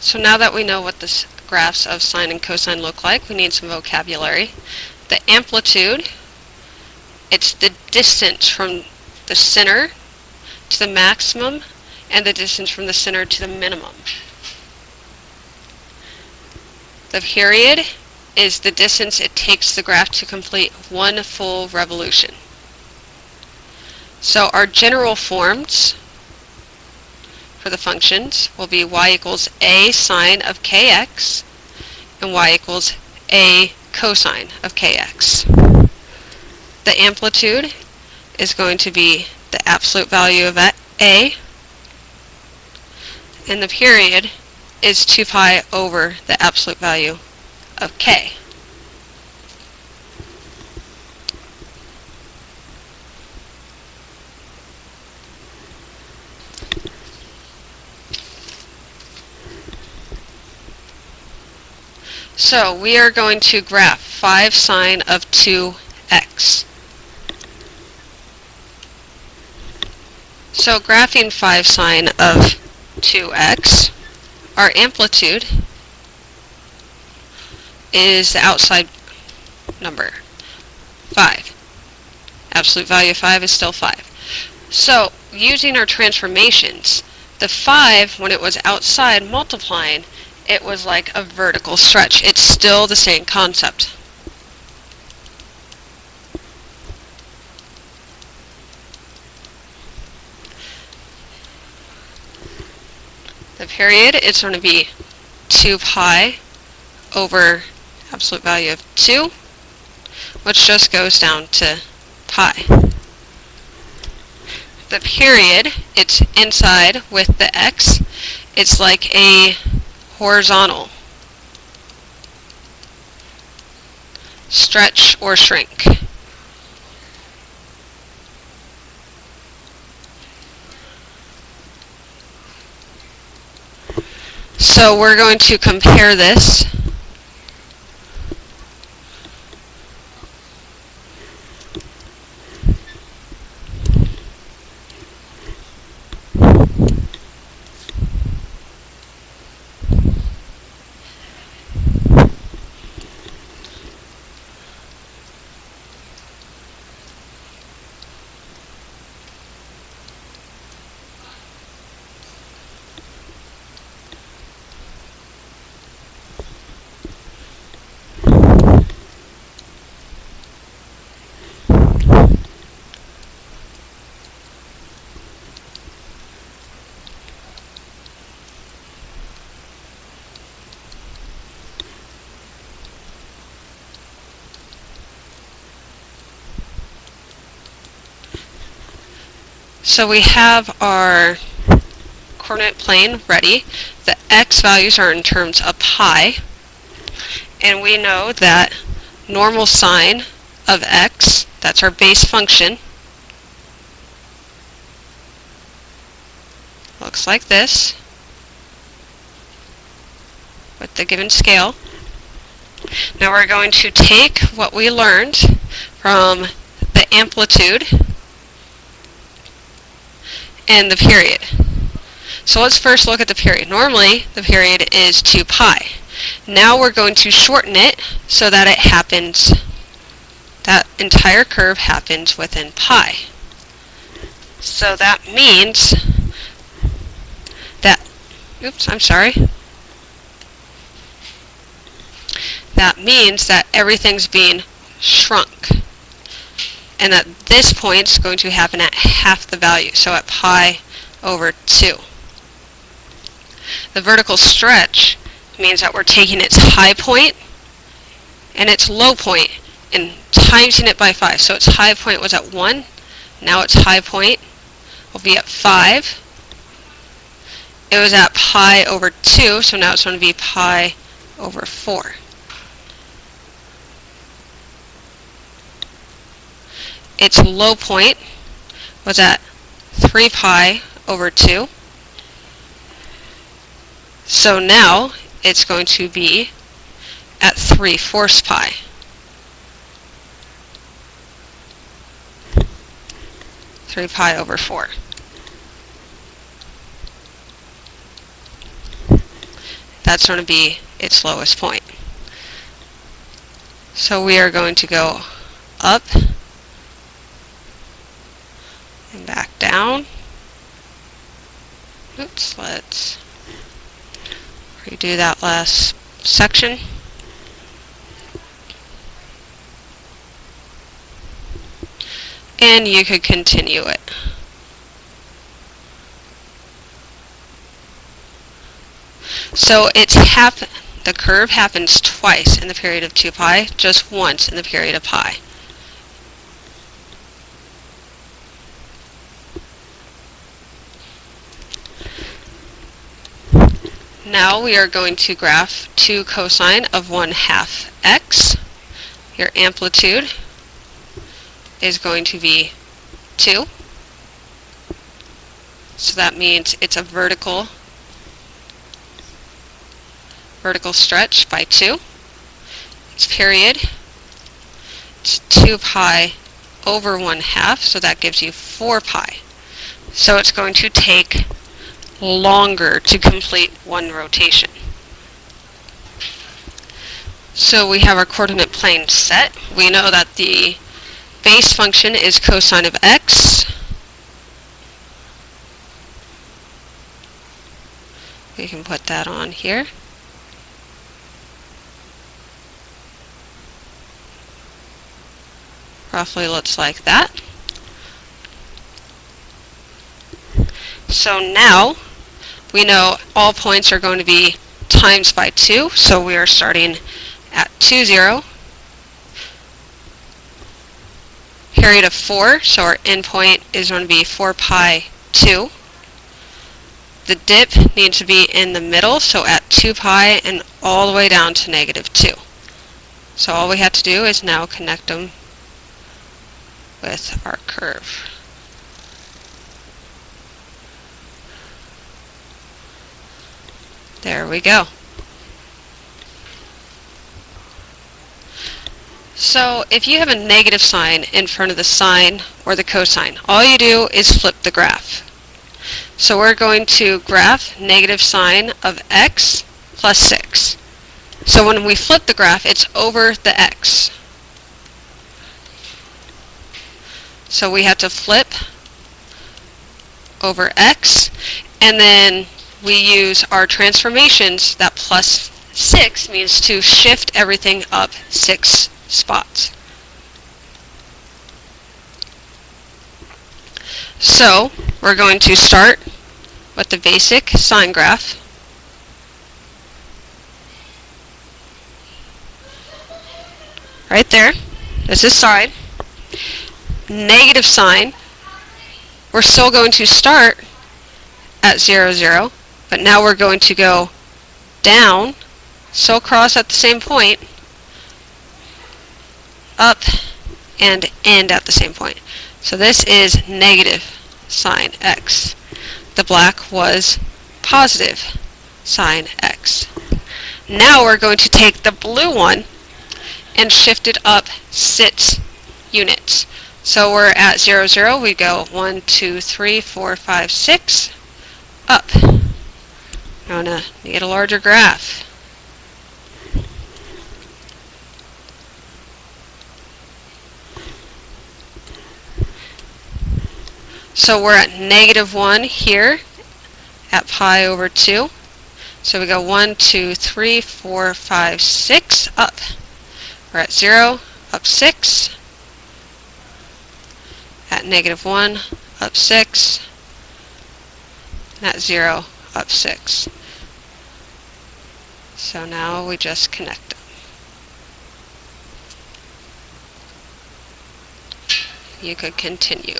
So now that we know what the graphs of sine and cosine look like, we need some vocabulary. The amplitude, it's the distance from the center to the maximum and the distance from the center to the minimum. The period is the distance it takes the graph to complete one full revolution. So our general forms for the functions will be y equals a sine of kx and y equals a cosine of kx. The amplitude is going to be the absolute value of a, and the period is 2 pi over the absolute value of k. So we are going to graph 5 sine of 2x. So graphing 5 sine of 2x, our amplitude is the outside number, 5. Absolute value of 5 is still 5. So using our transformations, the 5, when it was outside multiplying, it was like a vertical stretch. It's still the same concept. The period is going to be 2 pi over absolute value of 2, which just goes down to pi. The period, it's inside with the x. It's like a horizontal stretch or shrink. So we're going to compare this So we have our coordinate plane ready. The x values are in terms of pi, and we know that normal sine of x, that's our base function, looks like this with the given scale. Now we're going to take what we learned from the amplitude and the period. So let's first look at the period. Normally, the period is 2 pi. Now we're going to shorten it so that it happens, that entire curve happens within pi. So that means that, that means that everything's being shrunk, and that this point is going to happen at half the value, so at pi over 2. The vertical stretch means that we're taking its high point and its low point and timesing it by 5. So its high point was at 1, now its high point will be at 5. It was at pi over 2, so now it's going to be pi over 4. Its low point was at 3 pi over 2. So now it's going to be at 3/4 pi. Three pi over 4. that's going to be its lowest point. So we are going to go up and back down. Oops, let's redo that last section. And you could continue it. So the curve happens twice in the period of 2 pi, just once in the period of pi. Now we are going to graph 2 cosine of 1/2 x. Your amplitude is going to be 2. So that means it's a vertical stretch by 2. Its period, it's 2 pi over 1/2, so that gives you 4 pi. So it's going to take longer to complete one rotation. So we have our coordinate plane set. We know that the base function is cosine of x. We can put that on here. Roughly looks like that. So now we know all points are going to be times by 2, so we are starting at 2, 0. Period of 4, so our endpoint is going to be 4 pi 2. The dip needs to be in the middle, so at 2 pi and all the way down to -2. So all we have to do is now connect them with our curve. There we go. So if you have a negative sign in front of the sine or the cosine, all you do is flip the graph. So we're going to graph negative sine of x plus 6. So when we flip the graph, it's over the x. So we have to flip over x, and then we use our transformations. That plus 6 means to shift everything up 6 spots. So we're going to start with the basic sine graph. Right there. This is sine. Negative sine. We're still going to start at 0, 0, but now we're going to go down, so cross at the same point, up, and end at the same point. So this is negative sine x. The black was positive sine x. Now we're going to take the blue one and shift it up 6 units. So we're at 0, 0, we go 1, 2, 3, 4, 5, 6, up. I'm going to need a larger graph. So we're at -1 here at pi over 2. So we go 1, 2, 3, 4, 5, 6, up. We're at 0, up 6. At -1, up 6. And at 0, up 6. So now we just connect them. You could continue.